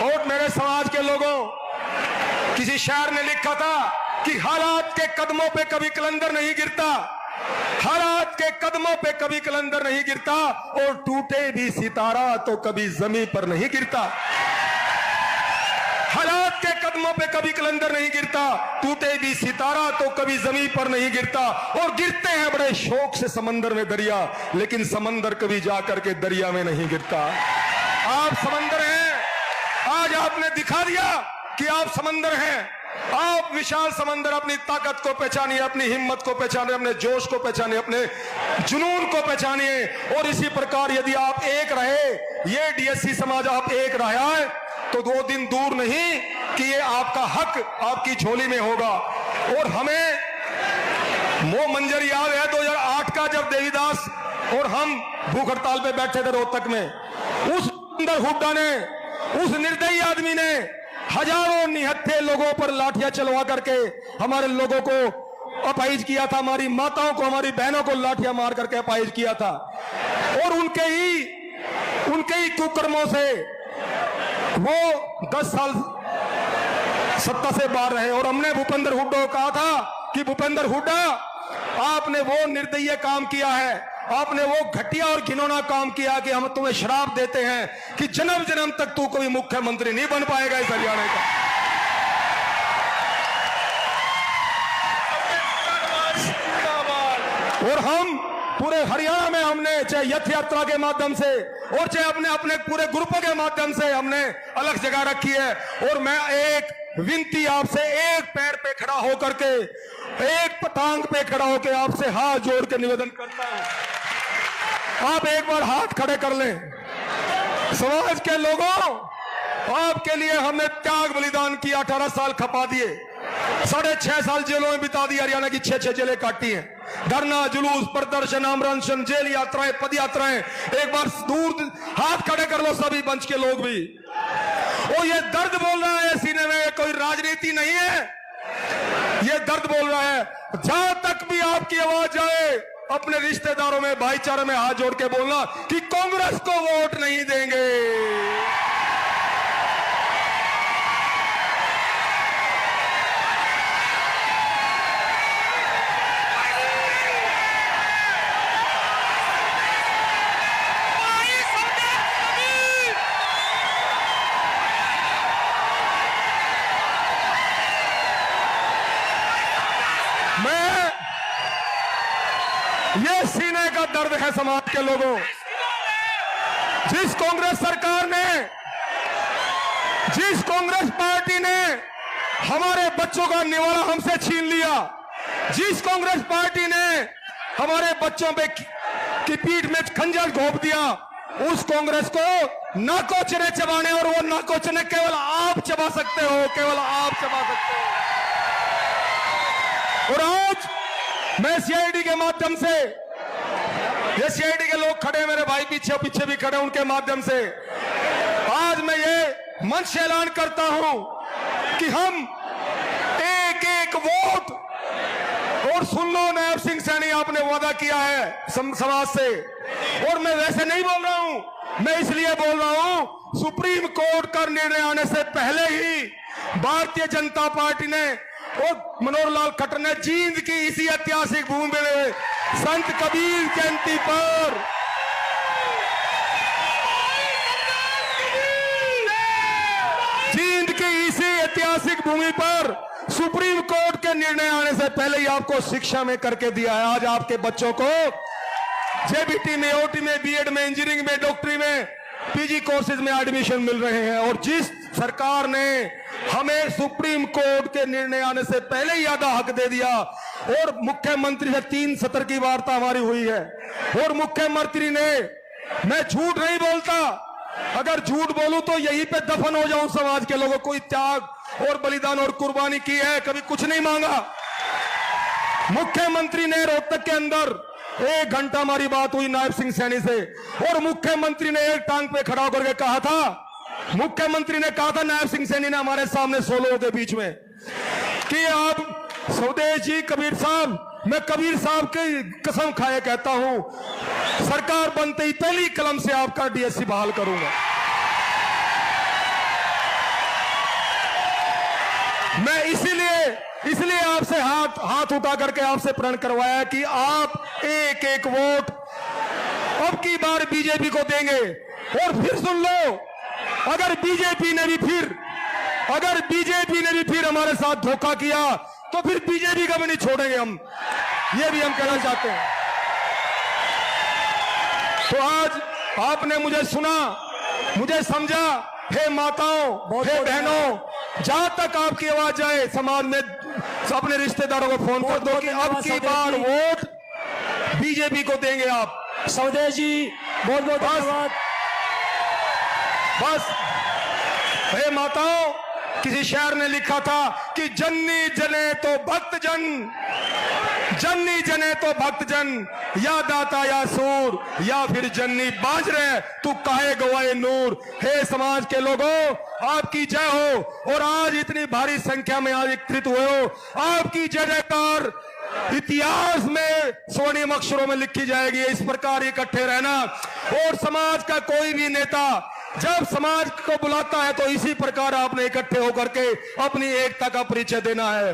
और मेरे समाज के लोगों, किसी शायर ने लिखा था कि हालात के कदमों पे कभी कलंदर नहीं गिरता, हालात के कदमों पे कभी कलंदर नहीं गिरता, और टूटे भी सितारा तो कभी जमीन पर नहीं गिरता। हालात के कदमों पे कभी कलंदर नहीं गिरता, टूटे भी सितारा तो कभी जमीन पर नहीं गिरता। और गिरते हैं बड़े शौक से समंदर में दरिया, लेकिन समंदर कभी जाकर के दरिया में नहीं गिरता। आप समंदर हैं, आज आपने दिखा दिया कि आप समंदर हैं। आप विशाल समंदर, अपनी ताकत को पहचानिए, अपनी हिम्मत को पहचानिए, अपने जोश को पहचानिए, अपने जुनून को पहचानिए। और इसी प्रकार यदि आप एक रहे, ये डीएससी समाज आप एक रहा है, तो 2 दिन दूर नहीं कि ये आपका हक आपकी झोली में होगा। और हमें वो मंजर याद है 2008 का, जब देवीदास और हम भूख हड़ताल पे बैठे थे रोहतक में। उस अंदर हुड्डा ने, उस निर्दयी आदमी ने हजारों निहत्थे लोगों पर लाठियां चलवा करके हमारे लोगों को अपाहिज किया था, हमारी माताओं को, हमारी बहनों को लाठियां मार करके अपाहिज किया था। और उनके ही कुकर्मों से वो 10 साल सत्ता से बाहर रहे। और हमने भूपेंद्र हुड्डा को कहा था कि भूपेंद्र हुड्डा, आपने वो निर्दयी काम किया है, आपने वो घटिया और घिनौना काम किया कि हम तुम्हें श्राप देते हैं कि जन्म जन्म तक तू कोई मुख्यमंत्री नहीं बन पाएगा इस हरियाणा का। और हम पूरे हरियाणा में हमने चाहे यथ यात्रा के माध्यम से और चाहे अपने पूरे ग्रुपों के माध्यम से हमने अलग जगह रखी है। और मैं एक विनती आपसे, एक पैर पे खड़ा होकर के, एक टांग पे खड़ा होकर आपसे हाथ जोड़ के निवेदन करता हूं, आप एक बार हाथ खड़े कर लें। समाज के लोगों, आपके लिए हमने त्याग बलिदान किया, 18 साल खपा दिए, 6.5 साल जेलों में बिता दी, हरियाणा की 6 जेलें काटी हैं। धरना, जुलूस, प्रदर्शन, आमरण, जेल यात्राएं, पद यात्राएं। एक बार दूर हाथ खड़े कर लो सभी मंच के लोग भी। और ये दर्द बोल रहा है सीने में, कोई राजनीति नहीं है, ये दर्द बोल रहा है। जहां तक भी आपकी आवाज जाए, अपने रिश्तेदारों में, भाईचारे में हाथ जोड़ के बोलना कि कांग्रेस को वोट नहीं देंगे। ये सीने का दर्द है समाज के लोगों। जिस कांग्रेस सरकार ने, जिस कांग्रेस पार्टी ने हमारे बच्चों का निवाला हमसे छीन लिया, जिस कांग्रेस पार्टी ने हमारे बच्चों पे की पीठ में खंजर घोंप दिया, उस कांग्रेस को ना कोचने चबाने, और वो ना कोचने केवल आप चबा सकते हो, केवल आप चबा सकते हो। और आज मैं सीआईडी के माध्यम से, ये सीआईडी के लोग खड़े, मेरे भाई पीछे भी खड़े, उनके माध्यम से आज मैं ये मंच से ऐलान करता हूं कि हम एक एक वोट, और सुन लो नायब सिंह सैनी, आपने वादा किया है समाज से, और मैं वैसे नहीं बोल रहा हूं, मैं इसलिए बोल रहा हूं, सुप्रीम कोर्ट का निर्णय आने से पहले ही भारतीय जनता पार्टी ने और मनोहर लाल खट्टर ने जींद की इसी ऐतिहासिक भूमि में संत कबीर जयंती पर जींद की इसी ऐतिहासिक भूमि पर सुप्रीम कोर्ट के निर्णय आने से पहले ही आपको शिक्षा में करके दिया है। आज आपके बच्चों को जेबीटी में, ओटी में, बीएड में, इंजीनियरिंग में, डॉक्टरी में, पीजी कोर्सेज में एडमिशन मिल रहे हैं। और जिस सरकार ने हमें सुप्रीम कोर्ट के निर्णय आने से पहले ही आधा हक दे दिया, और मुख्यमंत्री से 3 सत्र की वार्ता हमारी हुई है, और मुख्यमंत्री ने, मैं झूठ नहीं बोलता, अगर झूठ बोलूं तो यहीं पे दफन हो जाऊं समाज के लोगों, कोई त्याग और बलिदान और कुर्बानी की है, कभी कुछ नहीं मांगा। मुख्यमंत्री ने रोहतक के अंदर 1 घंटा हमारी बात हुई नायब सिंह सैनी से, और मुख्यमंत्री ने एक टांग पे खड़ा होकर के कहा था, मुख्यमंत्री ने कहा था नायब सिंह सैनी ने हमारे सामने 100 लोगों के बीच में, कि आप स्वदेश जी, कबीर साहब, मैं कबीर साहब की कसम खाए कहता हूं, सरकार बनते ही पहली कलम से आपका डीएससी बहाल करूंगा। मैं इसलिए आपसे हाथ उठा करके आपसे प्रण करवाया कि आप एक एक वोट अब की बार बीजेपी को देंगे। और फिर सुन लो, अगर बीजेपी ने भी फिर हमारे साथ धोखा किया तो फिर बीजेपी का भी नहीं छोड़ेंगे हम, ये भी हम कहना चाहते हैं। तो आज आपने मुझे सुना, मुझे समझा। हे माताओं, हे बहनों, जहां तक आपकी आवाज जाए समाज में अपने रिश्तेदारों को फोन कर दो कि अब की बार वोट बीजेपी को देंगे आप। स्वदेश जी बहुत बहुत धन्यवाद। बस हे माताओं, किसी शायर ने लिखा था कि जन्नी जने तो भक्तजन, जन्नी जने तो भक्तजन, या दाता या सूर, या फिर जन्नी बाज रहे तू काहे गवाए नूर। हे समाज के लोगों, आपकी जय हो। और आज इतनी भारी संख्या में आज एकत्रित हुए हो, आपकी जय जयकार इतिहास में स्वर्णिम अक्षरों में लिखी जाएगी। इस प्रकार इकट्ठे रहना। और समाज का कोई भी नेता जब समाज को बुलाता है तो इसी प्रकार आपने इकट्ठे होकर के अपनी एकता का परिचय देना है।